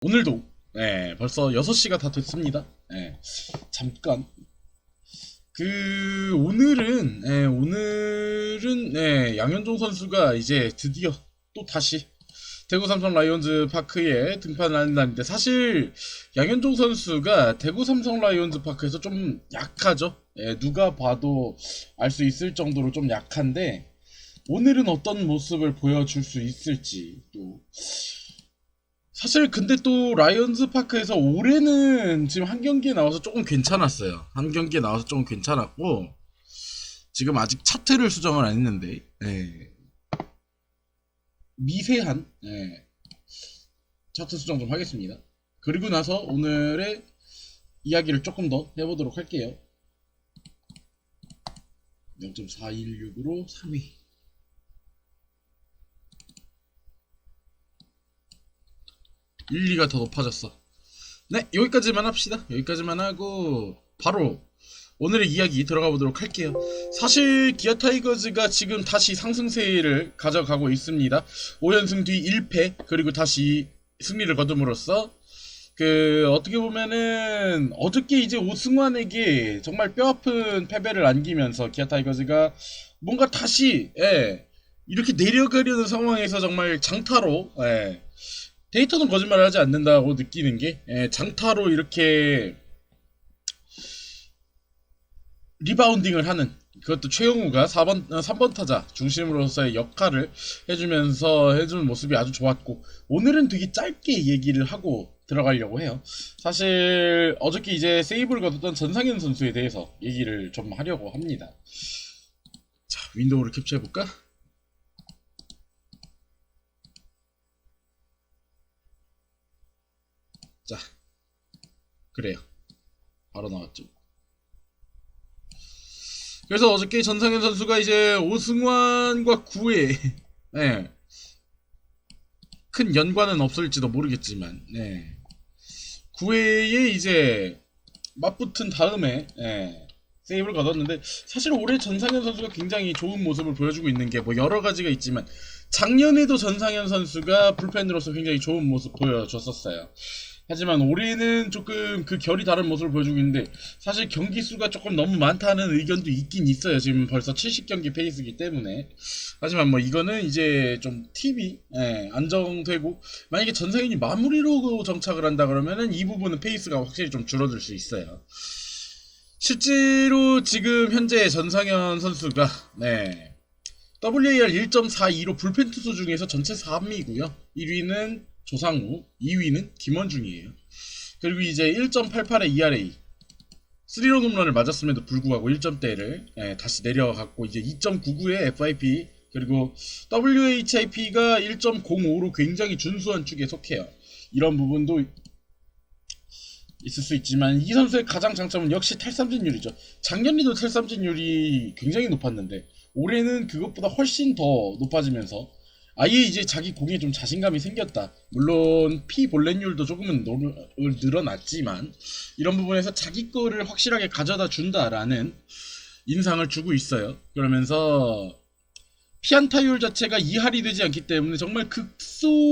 오늘도 벌써 6시가 다 됐습니다. 잠깐 오늘은 양현종 선수가 이제 드디어 또 다시 대구 삼성 라이온즈 파크에 등판을 하는 날인데, 사실 양현종 선수가 대구 삼성 라이온즈 파크에서 좀 약하죠. 누가 봐도 알 수 있을 정도로 좀 약한데, 오늘은 어떤 모습을 보여줄 수 있을지. 또 사실 근데 또 라이온즈 파크에서 올해는 지금 한 경기에 나와서 조금 괜찮았어요. 한 경기에 나와서 조금 괜찮았고, 지금 아직 차트를 수정을 안 했는데, 미세한 차트 수정 좀 하겠습니다. 그리고 나서 오늘의 이야기를 조금 더 해보도록 할게요. 0.416으로 3위. 1, 2가 더 높아졌어. 네, 여기까지만 합시다. 여기까지만 하고 바로 오늘의 이야기 들어가 보도록 할게요. 사실 기아 타이거즈가 지금 다시 상승세를 가져가고 있습니다. 5연승 뒤 1패, 그리고 다시 승리를 거둠으로써 어떻게 보면은 어저께 이제 오승환에게 정말 뼈아픈 패배를 안기면서 기아 타이거즈가 뭔가 다시 이렇게 내려가려는 상황에서 정말 장타로 데이터는 거짓말을 하지 않는다고 느끼는 게, 장타로 이렇게 리바운딩을 하는, 그것도 최영우가 3번 타자 중심으로서의 역할을 해주는 모습이 아주 좋았고, 오늘은 되게 짧게 얘기를 하고 들어가려고 해요. 사실 어저께 이제 세이브를 거뒀던 전상현 선수에 대해서 얘기를 좀 하려고 합니다. 자, 윈도우를 캡처해볼까? 자, 그래요. 바로 나왔죠. 그래서 어저께 전상현 선수가 이제 오승환과 9회 큰 연관은 없을지도 모르겠지만 9회에 이제 맞붙은 다음에 세이브를 거뒀는데, 사실 올해 전상현 선수가 굉장히 좋은 모습을 보여주고 있는 게 뭐 여러 가지가 있지만, 작년에도 전상현 선수가 불펜으로서 굉장히 좋은 모습 보여줬었어요. 하지만 올해는 조금 그 결이 다른 모습을 보여주고 있는데, 사실 경기 수가 조금 너무 많다는 의견도 있긴 있어요. 지금 벌써 70경기 페이스이기 때문에. 하지만 뭐 이거는 이제 좀 팀이 안정되고, 만약에 전상현이 마무리로 정착을 한다 그러면은 이 부분은 페이스가 확실히 좀 줄어들 수 있어요. 실제로 지금 현재 전상현 선수가 WAR 1.42로 불펜 투수 중에서 전체 3위고요. 1위는 조상우, 2위는 김원중이에요. 그리고 이제 1.88의 ERA, 3런 홈런을 맞았음에도 불구하고 1점대를 다시 내려갔고, 이제 2.99의 FIP, 그리고 WHIP가 1.05로 굉장히 준수한 축에 속해요. 이런 부분도 있을 수 있지만, 이 선수의 가장 장점은 역시 탈삼진율이죠. 작년에도 탈삼진율이 굉장히 높았는데 올해는 그것보다 훨씬 더 높아지면서 아예 이제 자기 공에 좀 자신감이 생겼다. 물론 피볼넷율도 조금은 늘어났지만, 이런 부분에서 자기 거를 확실하게 가져다 준다라는 인상을 주고 있어요. 그러면서 피안타율 자체가 2할이 되지 않기 때문에 정말 극소수의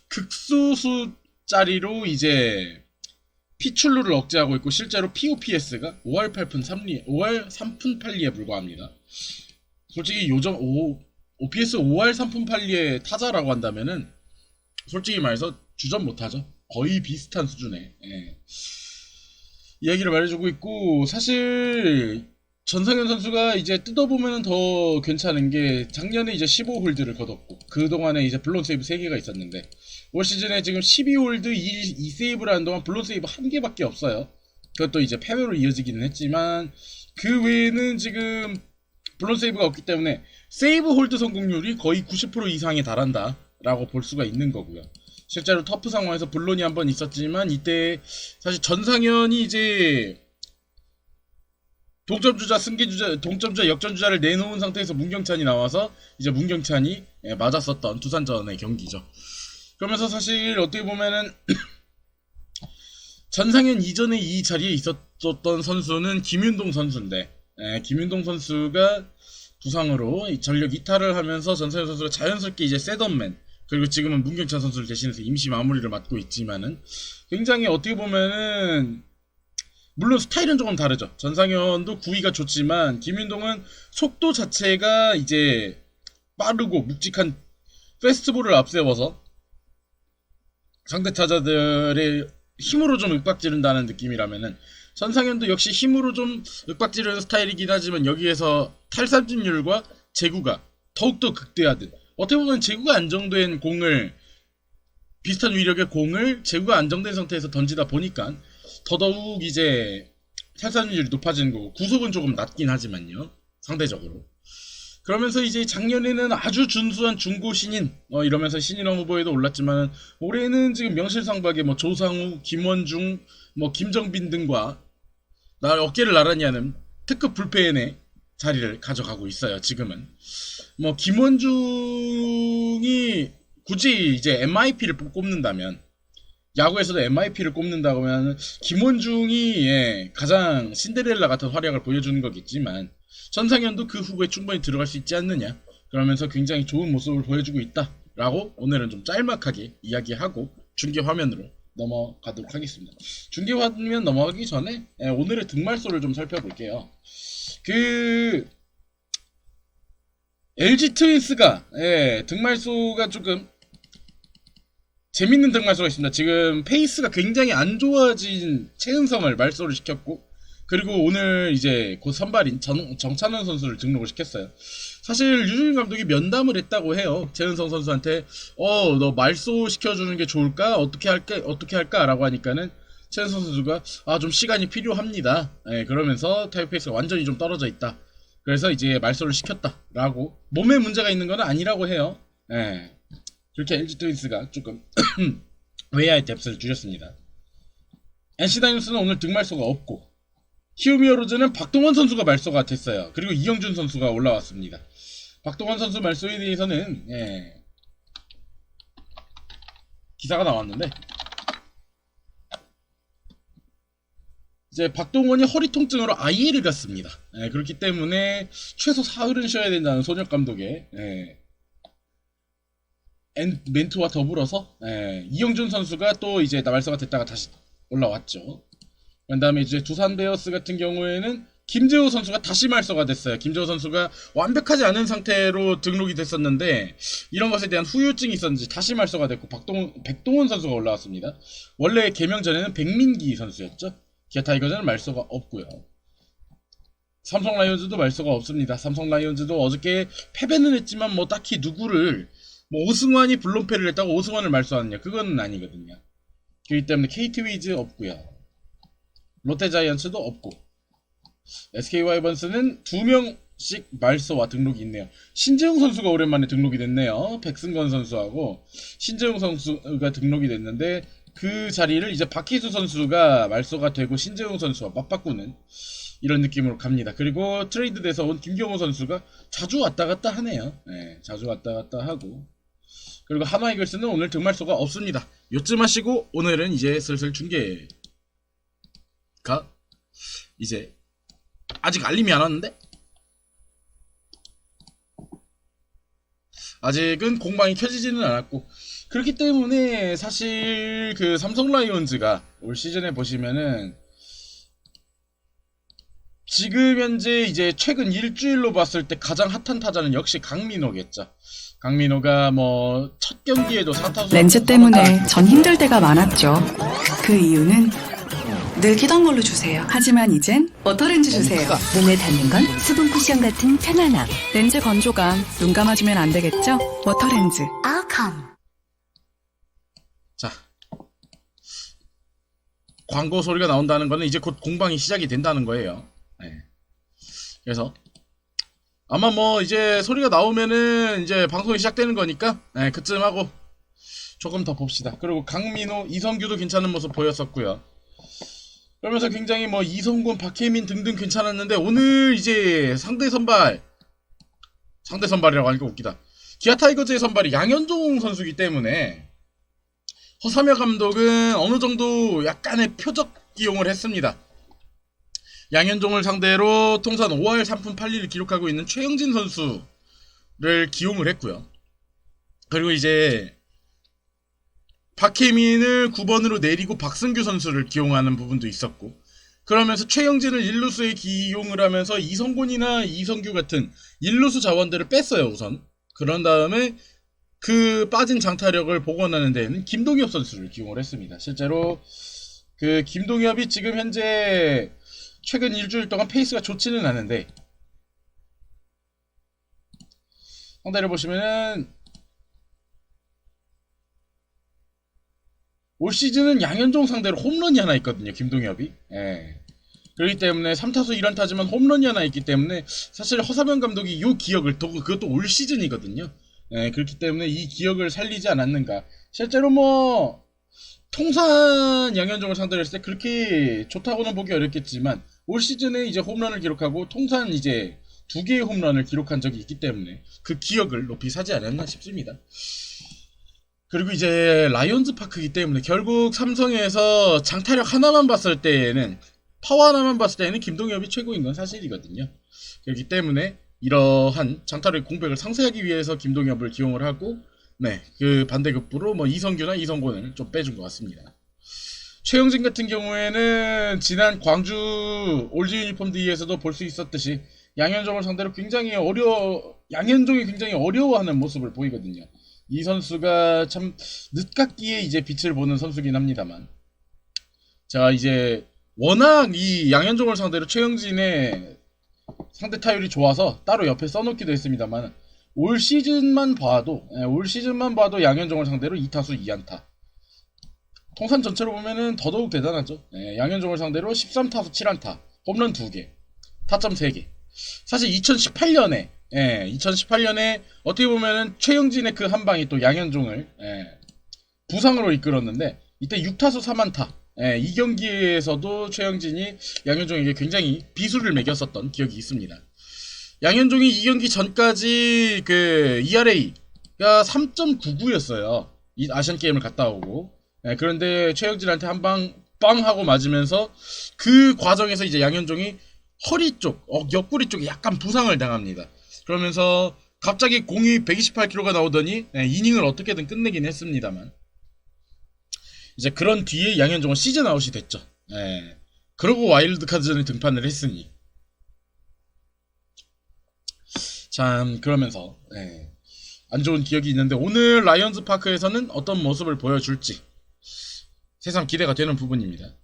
극소수짜리로 이제 피출루를 억제하고 있고, 실제로 POPS가 5할 8푼 3리, 5할 3푼 8리에 불과합니다. 솔직히 요즘 OPS 5할 3푼 8리의 타자라고 한다면은 솔직히 말해서 주전 못하죠. 거의 비슷한 수준의 이야기를 말해주고 있고, 사실 전상현 선수가 이제 뜯어보면 더 괜찮은 게, 작년에 이제 15홀드를 거뒀고, 그동안에 이제 블론 세이브 3개가 있었는데, 올 시즌에 지금 12홀드 2세이브를 하는 동안 블론 세이브 1개밖에 없어요. 그것도 이제 패배로 이어지기는 했지만, 그 외에는 지금 블론 세이브가 없기 때문에 세이브 홀드 성공률이 거의 90% 이상에 달한다 라고 볼 수가 있는 거고요. 실제로 터프 상황에서 블론이 한번 있었지만, 이때 사실 전상현이 이제 동점주자, 승기주자, 동점주자, 역전주자를 내놓은 상태에서 문경찬이 나와서 이제 문경찬이 맞았었던 두산전의 경기죠. 그러면서 사실 어떻게 보면은 전상현 이전에 이 자리에 있었던 선수는 김윤동 선수인데, 김윤동 선수가 부상으로 전력 이탈을 하면서 전상현 선수가 자연스럽게 이제 셋업맨, 그리고 지금은 문경찬 선수를 대신해서 임시 마무리를 맡고 있지만은 굉장히 어떻게 보면은 물론 스타일은 조금 다르죠. 전상현도 구위가 좋지만 김윤동은 속도 자체가 이제 빠르고 묵직한 페스트볼을 앞세워서 상대 타자들의 힘으로 좀 윽박지른다는 느낌이라면은 전상현도 역시 힘으로 좀 윽박지르는 스타일이긴 하지만 여기에서 탈삼진율과 제구가 더욱더 극대화된, 어떻게 보면 제구가 안정된 공을, 비슷한 위력의 공을 제구가 안정된 상태에서 던지다 보니까 더더욱 이제 탈삼진율이 높아지는 거고, 구속은 조금 낮긴 하지만요, 상대적으로. 그러면서 이제 작년에는 아주 준수한 중고 신인, 이러면서 신인왕 후보에도 올랐지만 올해는 지금 명실상부하게 뭐 조상우, 김원중, 뭐 김정빈 등과 어깨를 나란히 하는 특급 불펜의 자리를 가져가고 있어요. 지금은 뭐 김원중이 굳이 이제 MIP를 꼽는다면, 야구에서도 MIP를 꼽는다고 하면 김원중이 가장 신데렐라 같은 활약을 보여주는 거겠지만 전상현도 그 후보에 충분히 들어갈 수 있지 않느냐, 그러면서 굉장히 좋은 모습을 보여주고 있다 라고 오늘은 좀 짤막하게 이야기하고 중계 화면으로 넘어가도록 하겠습니다. 중계 화면 넘어가기 전에 오늘의 득말소를 좀 살펴볼게요. LG 트윈스가 득말소가 조금 재밌는 득말소가 있습니다. 지금 페이스가 굉장히 안 좋아진 최은성을 말소를 시켰고, 그리고 오늘 이제 곧 선발인 정찬원 선수를 등록을 시켰어요. 사실 유중인 감독이 면담을 했다고 해요. 최은성 선수한테 너 말소 시켜주는 게 좋을까? 어떻게 할까? 라고 하니까는 최은성 선수가 좀 시간이 필요합니다. 그러면서 타격 페이스가 완전히 좀 떨어져 있다. 그래서 이제 말소를 시켰다 라고, 몸에 문제가 있는 건 아니라고 해요. 그렇게 LG 트윈스가 조금 외야의 뎁스를 줄였습니다. NC 다이노스는 오늘 득말소가 없고, 키움 히어로즈는 박동원 선수가 말소가 됐어요. 그리고 이영준 선수가 올라왔습니다. 박동원 선수 말소에 대해서는 기사가 나왔는데, 이제 박동원이 허리 통증으로 IL을 갔습니다. 그렇기 때문에 최소 사흘은 쉬어야 된다는 손혁 감독의 멘트와 더불어서 이영준 선수가 또 이제 말소가 됐다가 다시 올라왔죠. 그 다음에 이제 두산 베어스 같은 경우에는 김재호 선수가 다시 말소가 됐어요. 김재호 선수가 완벽하지 않은 상태로 등록이 됐었는데 이런 것에 대한 후유증이 있었는지 다시 말소가 됐고, 백동원 선수가 올라왔습니다. 원래 개명 전에는 백민기 선수였죠. 기아 타이거즈는 말소가 없고요. 삼성 라이온즈도 말소가 없습니다. 삼성 라이온즈도 어저께 패배는 했지만 뭐 딱히 누구를, 뭐 오승환이 블론패를 했다고 오승환을 말소하느냐, 그건 아니거든요. 그렇기 때문에 KT 위즈 없고요. 롯데 자이언츠도 없고, SK 와이번스는 2명씩 말소와 등록이 있네요. 신재용 선수가 오랜만에 등록이 됐네요. 백승건 선수하고 신재용 선수가 등록이 됐는데, 그 자리를 이제 박희수 선수가 말소가 되고 신재용 선수와 맞바꾸는 이런 느낌으로 갑니다. 그리고 트레이드 돼서 온 김경호 선수가 자주 왔다 갔다 하네요. 자주 왔다 갔다 하고, 그리고 하나 이글스는 오늘 득말소가 없습니다. 요쯤 하시고 오늘은 이제 슬슬 중계가 이제 아직 알림이 안 왔는데, 아직은 공방이 켜지지는 않았고, 그렇기 때문에 사실 그 삼성 라이온즈가 올 시즌에 보시면은 지금 현재 이제 최근 일주일로 봤을 때 가장 핫한 타자는 역시 강민호겠죠. 강민호가 뭐 첫 경기에도 4타수 렌즈 때문에 전 힘들 때가 많았죠. 그 이유는 늘 끼던 걸로 주세요. 하지만 이젠 워터렌즈 주세요. 눈에 닿는 건 수분 쿠션 같은 편안함. 렌즈 건조감, 눈 감아주면 안 되겠죠? 워터렌즈. 아캄. 자, 광고 소리가 나온다는 거는 이제 곧 공방이 시작이 된다는 거예요. 그래서 아마 뭐 이제 소리가 나오면은 이제 방송이 시작되는 거니까 그쯤 하고 조금 더 봅시다. 그리고 강민호, 이성규도 괜찮은 모습 보였었고요. 그러면서 굉장히 뭐 이성곤, 박혜민 등등 괜찮았는데, 오늘 이제 상대 선발이라고 하니까 웃기다. 기아 타이거즈의 선발이 양현종 선수이기 때문에 허삼여 감독은 어느 정도 약간의 표적 기용을 했습니다. 양현종을 상대로 통산 5할 3푼 8리를 기록하고 있는 최영진 선수를 기용을 했고요. 그리고 이제 박혜민을 9번으로 내리고 박승규 선수를 기용하는 부분도 있었고, 그러면서 최영진을 1루수에 기용을 하면서 이성곤이나 이성규 같은 1루수 자원들을 뺐어요, 우선. 그런 다음에 그 빠진 장타력을 복원하는 데에는 김동엽 선수를 기용을 했습니다. 실제로 그 김동엽이 지금 현재 최근 일주일 동안 페이스가 좋지는 않은데, 상대를 보시면은 올 시즌은 양현종 상대로 홈런이 하나 있거든요, 김동엽이. 예. 그렇기 때문에 3타수 1안타지만 홈런이 하나 있기 때문에 사실 허사면 감독이 이 기억을, 그것도 올 시즌이거든요. 예, 그렇기 때문에 이 기억을 살리지 않았는가. 실제로 뭐 통산 양현종을 상대로 했을 때 그렇게 좋다고는 보기 어렵겠지만 올 시즌에 이제 홈런을 기록하고 통산 이제 2개의 홈런을 기록한 적이 있기 때문에 그 기억을 높이 사지 않았나 싶습니다. 그리고 이제 라이온즈 파크이기 때문에 결국 삼성에서 장타력 하나만 봤을 때에는, 파워 하나만 봤을 때에는 김동엽이 최고인 건 사실이거든요. 그렇기 때문에 이러한 장타력 공백을 상쇄하기 위해서 김동엽을 기용을 하고, 네, 그 반대급부로 뭐 이성규나 이성곤을 좀 빼준 것 같습니다. 최영진 같은 경우에는 지난 광주 올드 유니폼 데이에서도 볼 수 있었듯이 양현종을 상대로 양현종이 굉장히 어려워하는 모습을 보이거든요. 이 선수가 참 늦깎이에 이제 빛을 보는 선수긴 합니다만, 제가 이제 워낙 이 양현종을 상대로 최영진의 상대 타율이 좋아서 따로 옆에 써놓기도 했습니다만, 올 시즌만 봐도 양현종을 상대로 2타수 2안타, 통산 전체로 보면은 더더욱 대단하죠. 양현종을 상대로 13타수 7안타, 홈런 2개, 타점 3개. 사실 2018년에 어떻게 보면은 최영진의 그 한 방이 또 양현종을 부상으로 이끌었는데, 이때 6타수 3안타, 이 경기에서도 최영진이 양현종에게 굉장히 비수를 매겼었던 기억이 있습니다. 양현종이 이 경기 전까지 그 ERA가 3.99였어요. 이 아시안 게임을 갔다 오고. 그런데 최영진한테 한 방 빵 하고 맞으면서 그 과정에서 이제 양현종이 허리 쪽, 옆구리 쪽에 약간 부상을 당합니다. 그러면서 갑자기 공이 128km가 나오더니 이닝을 어떻게든 끝내긴 했습니다만, 이제 그런 뒤에 양현종은 시즌 아웃이 됐죠. 그러고 와일드카드전에 등판을 했으니 참, 그러면서 안 좋은 기억이 있는데, 오늘 라이온즈 파크에서는 어떤 모습을 보여줄지 새삼 기대가 되는 부분입니다.